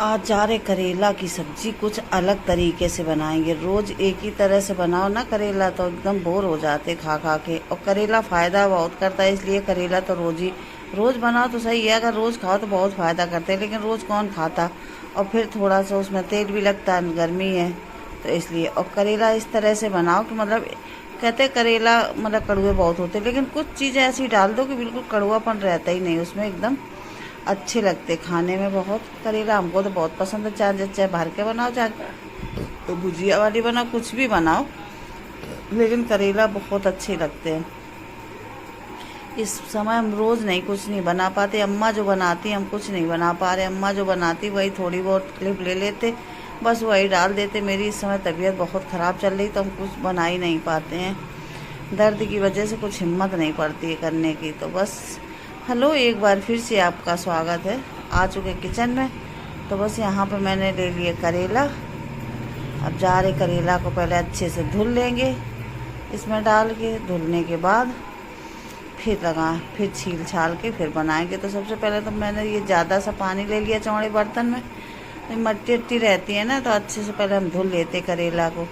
आज जा रहे करेला की सब्जी कुछ अलग तरीके से बनाएंगे। रोज़ एक ही तरह से बनाओ ना करेला तो एकदम बोर हो जाते खा खा के। और करेला फ़ायदा बहुत करता है, इसलिए करेला तो रोज़ बनाओ तो सही है। अगर रोज़ खाओ तो बहुत फ़ायदा करते हैं, लेकिन रोज़ कौन खाता। और फिर थोड़ा सा उसमें तेल भी लगता है, गर्मी है तो इसलिए। और करेला इस तरह से बनाओ कि मतलब कहते करेला मतलब कड़वे बहुत होते, लेकिन कुछ चीज़ें ऐसी डाल दो कि बिल्कुल कड़वापन रहता ही नहीं उसमें, एकदम अच्छे लगते खाने में बहुत। करेला हमको तो बहुत पसंद है, चाहे भर के बनाओ, चाहे भुजिया वाली बनाओ, कुछ भी बनाओ, लेकिन करेला बहुत अच्छे लगते हैं। इस समय हम रोज़ नहीं कुछ नहीं बना पाते। अम्मा जो बनाती हम कुछ नहीं बना पा रहे। अम्मा जो बनाती वही थोड़ी बहुत क्लिप ले लेते, बस वही डाल देते। मेरी इस समय तबीयत बहुत ख़राब चल रही तो हम कुछ बना ही नहीं पाते हैं। दर्द की वजह से कुछ हिम्मत नहीं पड़ती है करने की। तो बस हेलो, एक बार फिर से आपका स्वागत है। आ चुके किचन में। तो बस यहाँ पे मैंने ले लिए करेला। अब जा रहे करेला को पहले अच्छे से धुल लेंगे इसमें डाल के। धुलने के बाद फिर छील छाल के फिर बनाएंगे। तो सबसे पहले तो मैंने ये ज़्यादा सा पानी ले लिया चौड़े बर्तन में, मट्टी वट्टी रहती है ना, तो अच्छे से पहले हम धुल लेते करेला को।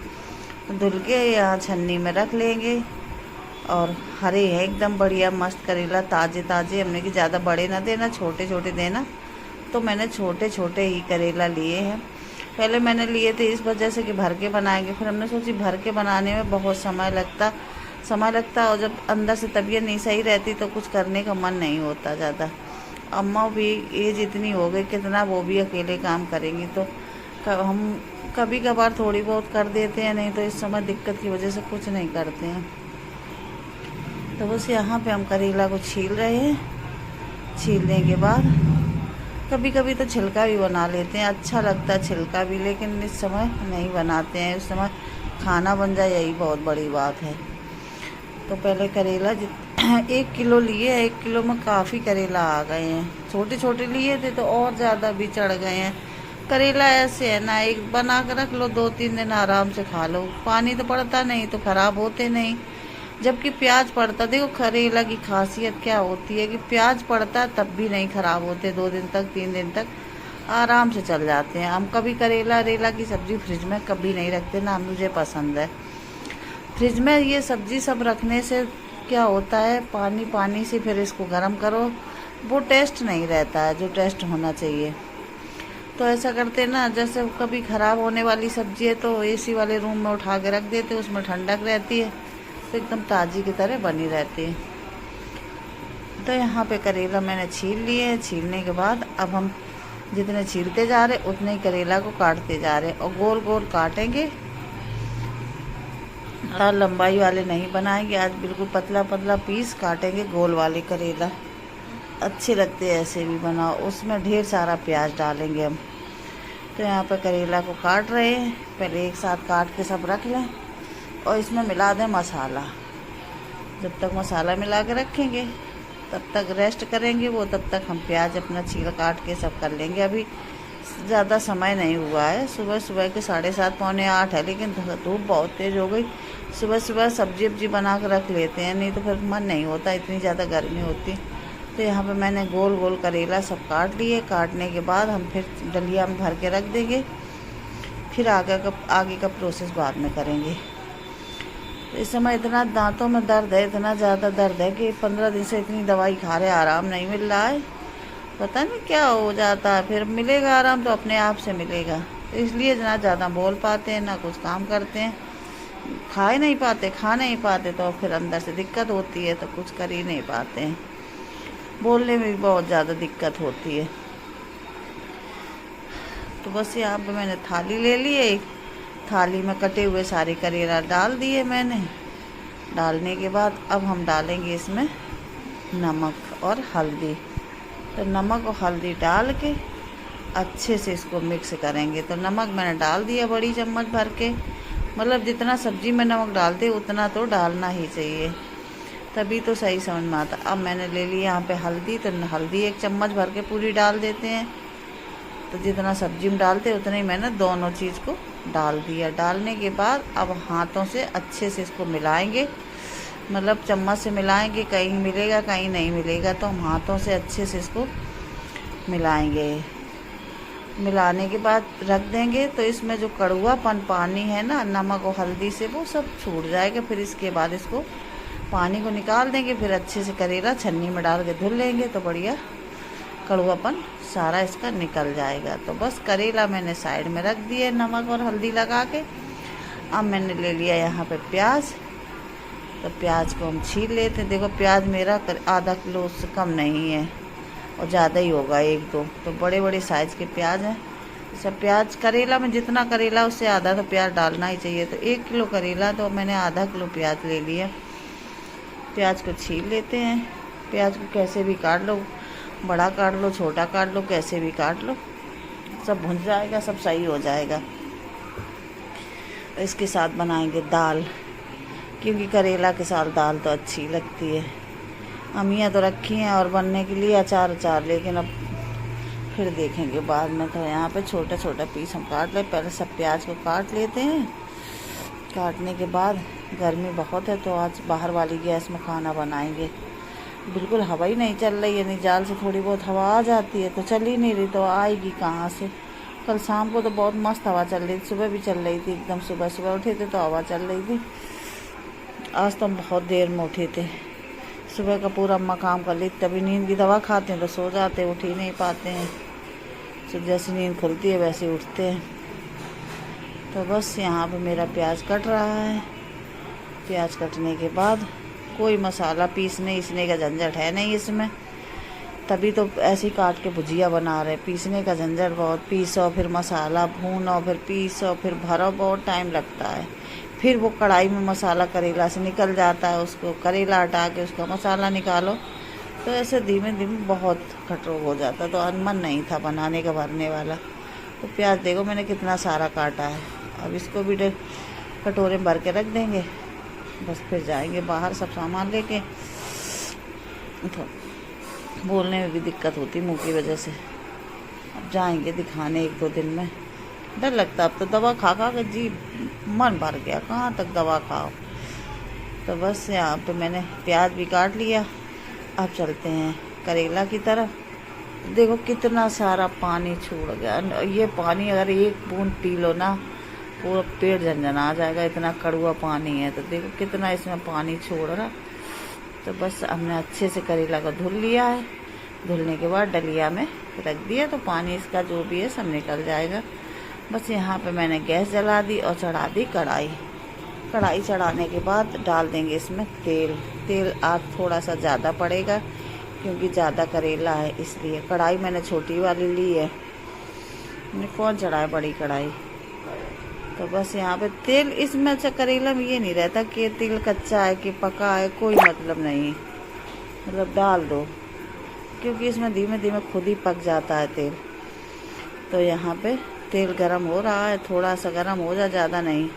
तो धुल के यहाँ छन्नी में रख लेंगे। और हरे हैं एकदम बढ़िया मस्त करेला, ताज़े ताज़े। हमने कि ज़्यादा बड़े ना देना, छोटे छोटे देना। तो मैंने छोटे छोटे ही करेला लिए हैं। पहले मैंने लिए थे इस वजह से कि भर के बनाएंगे, फिर हमने सोची भर के बनाने में बहुत समय लगता और जब अंदर से तबीयत नहीं सही रहती तो कुछ करने का मन नहीं होता ज़्यादा। अम्मा भी एज इतनी हो गई, कितना वो भी अकेले काम करेंगी, तो हम कभी कभार थोड़ी बहुत कर देते हैं, नहीं तो इस समय दिक्कत की वजह से कुछ नहीं करते हैं। तो बस यहाँ पे हम करेला को छील रहे हैं। छीलने के बाद कभी कभी तो छिलका भी बना लेते हैं, अच्छा लगता है छिलका भी, लेकिन इस समय नहीं बनाते हैं। इस समय खाना बन जाए यही बहुत बड़ी बात है। तो पहले करेला 1 किलो लिए, 1 किलो में काफ़ी करेला आ गए हैं। छोटे छोटे लिए थे तो और ज़्यादा भी चढ़ गए हैं। करेला ऐसे है ना, एक बना कर रख लो, 2-3 दिन आराम से खा लो। पानी तो पड़ता नहीं तो ख़राब होते नहीं, जबकि प्याज पड़ता। देखो करेला की खासियत क्या होती है कि प्याज पड़ता है तब भी नहीं ख़राब होते, 2 दिन तक 3 दिन तक आराम से चल जाते हैं। हम कभी करेला की सब्ज़ी फ्रिज में कभी नहीं रखते ना, मुझे पसंद है। फ्रिज में ये सब्ज़ी सब रखने से क्या होता है, पानी पानी से फिर इसको गर्म करो, वो टेस्ट नहीं रहता है जो टेस्ट होना चाहिए। तो ऐसा करते ना, जैसे कभी ख़राब होने वाली सब्ज़ी है तो एसी वाले रूम में उठा के रख देते, उसमें ठंडक रहती है तो एकदम ताज़ी की तरह बनी रहती है। तो यहाँ पे करेला मैंने छील लिए हैं। छीलने के बाद अब हम जितने छीलते जा रहे उतने ही करेला को काटते जा रहे और गोल गोल काटेंगे। और लंबाई वाले नहीं बनाएंगे आज, बिल्कुल पतला पतला पीस काटेंगे। गोल वाले करेला अच्छे लगते हैं ऐसे भी बनाओ, उसमें ढेर सारा प्याज डालेंगे हम। तो यहाँ पे करेला को काट रहे हैं, पहले एक साथ काट के सब रख लें और इसमें मिला दें मसाला। जब तक मसाला मिला के रखेंगे तब तक रेस्ट करेंगे वो, तब तक हम प्याज अपना छील काट के सब कर लेंगे। अभी ज़्यादा समय नहीं हुआ है, सुबह के 7:30 पौने 8 है, लेकिन धूप बहुत तेज़ हो गई। सुबह सब्जी वब्जी बना कर रख लेते हैं, नहीं तो फिर मन नहीं होता, इतनी ज़्यादा गर्मी होती। तो यहाँ पे मैंने गोल गोल करेला सब काट लिए। काटने के बाद हम फिर डलिया में भर के रख देंगे, फिर आगे का प्रोसेस बाद में करेंगे। तो इस समय इतना दांतों में दर्द है, इतना ज़्यादा दर्द है कि 15 दिन से इतनी दवाई खा रहे, आराम नहीं मिल रहा है। पता नहीं क्या हो जाता है, फिर मिलेगा आराम तो अपने आप से मिलेगा। तो इसलिए ना ज़्यादा बोल पाते हैं ना कुछ काम करते हैं, खा नहीं पाते तो फिर अंदर से दिक्कत होती है, तो कुछ कर ही नहीं पाते हैं। बोलने में भी बहुत ज़्यादा दिक्कत होती है। तो बस यहाँ पे मैंने थाली ले ली है, एक थाली में कटे हुए सारे करेला डाल दिए मैंने। डालने के बाद अब हम डालेंगे इसमें नमक और हल्दी। तो नमक और हल्दी डाल के अच्छे से इसको मिक्स करेंगे। तो नमक मैंने डाल दिया बड़ी चम्मच भर के, मतलब जितना सब्जी में नमक डालते उतना तो डालना ही चाहिए, तभी तो सही समझ में आता। अब मैंने ले ली यहाँ पे हल्दी, तो हल्दी 1 चम्मच भर के पूरी डाल देते हैं। तो जितना सब्जी में डालते उतना ही मैंने दोनों चीज़ को डाल दिया। डालने के बाद अब हाथों से अच्छे से इसको मिलाएंगे, मतलब चम्मच से मिलाएंगे, कहीं मिलेगा कहीं नहीं मिलेगा, तो हम हाथों से अच्छे से इसको मिलाएंगे। मिलाने के बाद रख देंगे तो इसमें जो कड़वापन पानी है ना नमक और हल्दी से वो सब छूट जाएगा। फिर इसके बाद इसको पानी को निकाल देंगे। फिर अच्छे से करेला छन्नी में डाल के धुल लेंगे तो बढ़िया कड़वापन सारा इसका निकल जाएगा। तो बस करेला मैंने साइड में रख दिए नमक और हल्दी लगा के। अब मैंने ले लिया यहाँ पे प्याज। तो प्याज को हम छील लेते हैं। देखो प्याज मेरा आधा किलो से कम नहीं है और ज़्यादा ही होगा 1-2। तो बड़े बड़े साइज़ के प्याज हैं। सब प्याज करेला में जितना करेला उससे आधा तो प्याज डालना ही चाहिए। तो 1 किलो करेला तो मैंने आधा किलो प्याज ले लिया। प्याज को छील लेते हैं। प्याज को कैसे भी काट लो, बड़ा काट लो, छोटा काट लो, कैसे भी काट लो, सब भुन जाएगा, सब सही हो जाएगा। इसके साथ बनाएंगे दाल, क्योंकि करेला के साथ दाल तो अच्छी लगती है। अमियाँ तो रखी हैं और बनने के लिए अचार, लेकिन अब फिर देखेंगे बाद में। तो यहाँ पे छोटा छोटा पीस हम काट ले। पहले सब प्याज को काट लेते हैं। काटने के बाद गर्मी बहुत है तो आज बाहर वाली गैस में खाना बनाएंगे। बिल्कुल हवा ही नहीं चल रही है, नहीं जाल से थोड़ी बहुत हवा आ जाती है तो चल ही नहीं रही, तो आएगी कहाँ से। कल शाम को तो बहुत मस्त हवा चल रही थी, सुबह भी चल रही थी, एकदम सुबह उठे थे तो हवा चल रही थी। आज तो हम बहुत देर में उठे थे। सुबह का पूरा अम्मा काम कर ली, तभी नींद की दवा खाते हैं तो सो जाते हैं, उठ ही नहीं पाते हैं। तो जैसे नींद खुलती है वैसे उठते हैं। तो बस यहाँ पे मेरा प्याज कट रहा है। प्याज कटने के बाद कोई मसाला पीसने इसने का झंझट है नहीं इसमें, तभी तो ऐसे ही काट के भुजिया बना रहे। पीसने का झंझट बहुत, पीसो फिर मसाला भूनो फिर पीसो फिर भरो, बहुत टाइम लगता है। फिर वो कढ़ाई में मसाला करेला से निकल जाता है, उसको करेला हटा के उसका मसाला निकालो, तो ऐसे धीमे धीमे बहुत खटरोग हो जाता। तो मन नहीं था बनाने का, भरने वाला। तो प्याज देखो मैंने कितना सारा काटा है। अब इसको भी कटोरे में भर के रख देंगे। बस फिर जाएंगे बाहर सब सामान लेके। तो बोलने में भी दिक्कत होती मुँह की वजह से। अब जाएंगे दिखाने 1-2 दिन में। डर लगता अब तो दवा खा के जी मन भर गया, कहाँ तक दवा खाओ। तो बस यहाँ पे मैंने प्याज भी काट लिया। अब चलते हैं करेला की तरफ। देखो कितना सारा पानी छोड़ गया। ये पानी अगर 1 बूंद पी लो ना पूरा पेट झंझना जाएगा, इतना कड़वा पानी है। तो देखो कितना इसमें पानी छोड़ रहा। तो बस हमने अच्छे से करेला को धुल लिया है। धुलने के बाद डलिया में रख दिया तो पानी इसका जो भी है सब निकल जाएगा। बस यहाँ पे मैंने गैस जला दी और चढ़ा दी कढ़ाई। कढ़ाई चढ़ाने के बाद डाल देंगे इसमें तेल आज थोड़ा सा ज़्यादा पड़ेगा क्योंकि ज़्यादा करेला है, इसलिए कढ़ाई मैंने छोटी वाली ली है। मैंने कौन चढ़ाया बड़ी कढ़ाई। तो बस यहाँ पे तेल इसमें अच्छा करेला में ये नहीं रहता कि तेल कच्चा है कि पका है, कोई मतलब नहीं, मतलब डाल दो, क्योंकि इसमें धीमे धीमे खुद ही पक जाता है तेल। तो यहाँ पे तेल गरम हो रहा है, थोड़ा सा गरम हो जाए, ज़्यादा नहीं।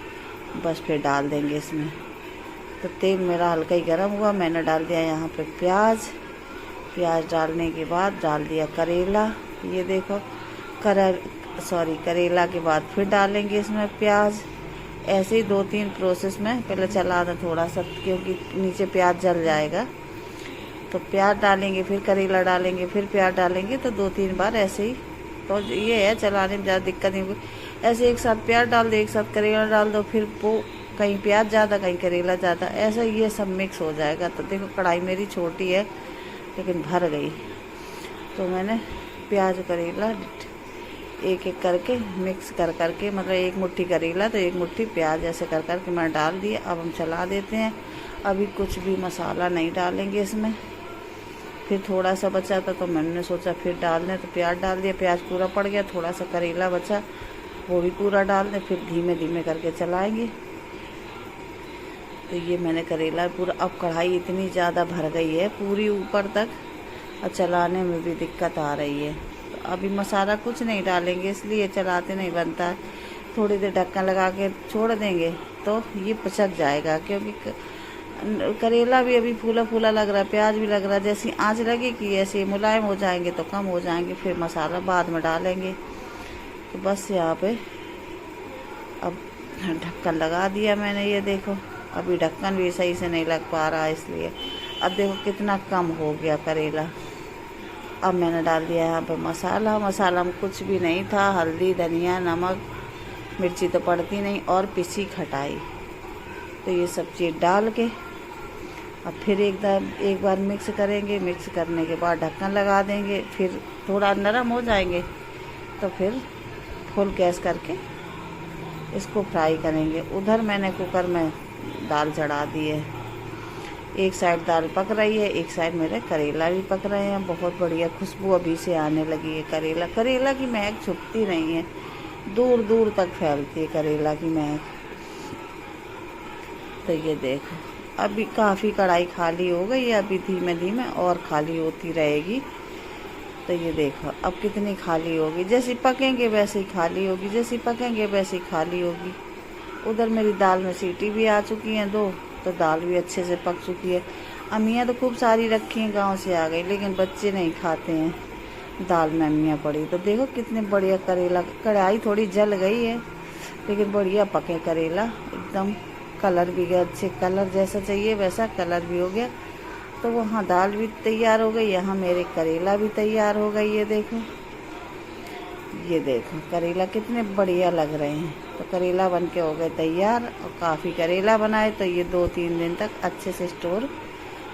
बस फिर डाल देंगे इसमें। तो तेल मेरा हल्का ही गरम हुआ, मैंने डाल दिया यहाँ पे प्याज डालने के बाद डाल दिया करेला। ये देखो करेला के बाद फिर डालेंगे इसमें प्याज। ऐसे ही 2-3 प्रोसेस में पहले चला था थोड़ा सा, क्योंकि नीचे प्याज जल जाएगा। तो प्याज डालेंगे, फिर करेला डालेंगे, फिर प्याज डालेंगे, तो 2-3 बार ऐसे ही। तो ये है चलाने में ज़्यादा दिक्कत नहीं। ऐसे एक साथ प्याज डाल दो, एक साथ करेला डाल दो, फिर वो कहीं प्याज ज़्यादा कहीं करेला ज़्यादा, ऐसा ये सब मिक्स हो जाएगा। तो देखो कढ़ाई मेरी छोटी है लेकिन भर गई। तो मैंने प्याज करेला एक एक करके मिक्स कर करके, मतलब 1 मुट्ठी करेला तो 1 मुट्ठी प्याज ऐसे कर करके मैं डाल दिया। अब हम चला देते हैं। अभी कुछ भी मसाला नहीं डालेंगे इसमें। फिर थोड़ा सा बचा था तो मैंने सोचा फिर डाल दें, तो प्याज डाल दिया। प्याज पूरा पड़ गया, थोड़ा सा करेला बचा वो भी पूरा डाल दें। फिर धीमे धीमे करके चलाएंगे। तो ये मैंने करेला पूरा, अब कढ़ाई इतनी ज़्यादा भर गई है पूरी ऊपर तक और चलाने में भी दिक्कत आ रही है। तो अभी मसाला कुछ नहीं डालेंगे, इसलिए चलाते नहीं बनता है। थोड़ी देर ढक्कन लगा के छोड़ देंगे तो ये पचक जाएगा, क्योंकि करेला भी अभी फूला फूला लग रहा है, प्याज भी लग रहा है। जैसी आंच लगेगी ऐसे मुलायम हो जाएंगे तो कम हो जाएंगे, फिर मसाला बाद में डालेंगे। तो बस यहाँ पे अब ढक्कन लगा दिया मैंने। ये देखो अभी ढक्कन भी सही से नहीं लग पा रहा है, इसलिए अब देखो कितना कम हो गया करेला। अब मैंने डाल दिया यहाँ पे मसाला। मसाला में कुछ भी नहीं था, हल्दी, धनिया, नमक, मिर्ची तो पड़ती नहीं, और पिसी खटाई। तो ये सब चीज़ डाल के अब फिर एक बार मिक्स करेंगे। मिक्स करने के बाद ढक्कन लगा देंगे। फिर थोड़ा नरम हो जाएंगे तो फिर फुल गैस करके इसको फ्राई करेंगे। उधर मैंने कुकर में दाल चढ़ा दी है। एक साइड दाल पक रही है, एक साइड मेरे करेला भी पक रहे हैं। बहुत बढ़िया खुशबू अभी से आने लगी है। करेला की महक छुपती नहीं है, दूर दूर तक फैलती है करेला की महक। तो ये देखो अभी काफ़ी कढ़ाई खाली हो गई है, अभी धीमे धीमे और खाली होती रहेगी। तो ये देखो अब कितनी खाली होगी, जैसी पकेंगे वैसे ही खाली होगी, जैसी पकेंगे वैसे ही खाली होगी। उधर मेरी दाल में सीटी भी आ चुकी हैं 2, तो दाल भी अच्छे से पक चुकी है। अमियाँ तो खूब सारी रखी हैं, गांव से आ गई, लेकिन बच्चे नहीं खाते हैं दाल में अमियाँ पड़ी। तो देखो कितने बढ़िया करेला, कढ़ाई थोड़ी जल गई है लेकिन बढ़िया पके करेला एकदम। कलर भी गया, अच्छे कलर जैसा चाहिए वैसा कलर भी हो गया। तो वहाँ दाल भी तैयार हो गई, यहाँ मेरे करेला भी तैयार हो गई। ये देखो करेला कितने बढ़िया लग रहे हैं। तो करेला बन के हो गए तैयार, और काफ़ी करेला बनाए तो ये 2-3 दिन तक अच्छे से स्टोर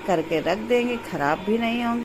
करके रख देंगे, ख़राब भी नहीं होंगे।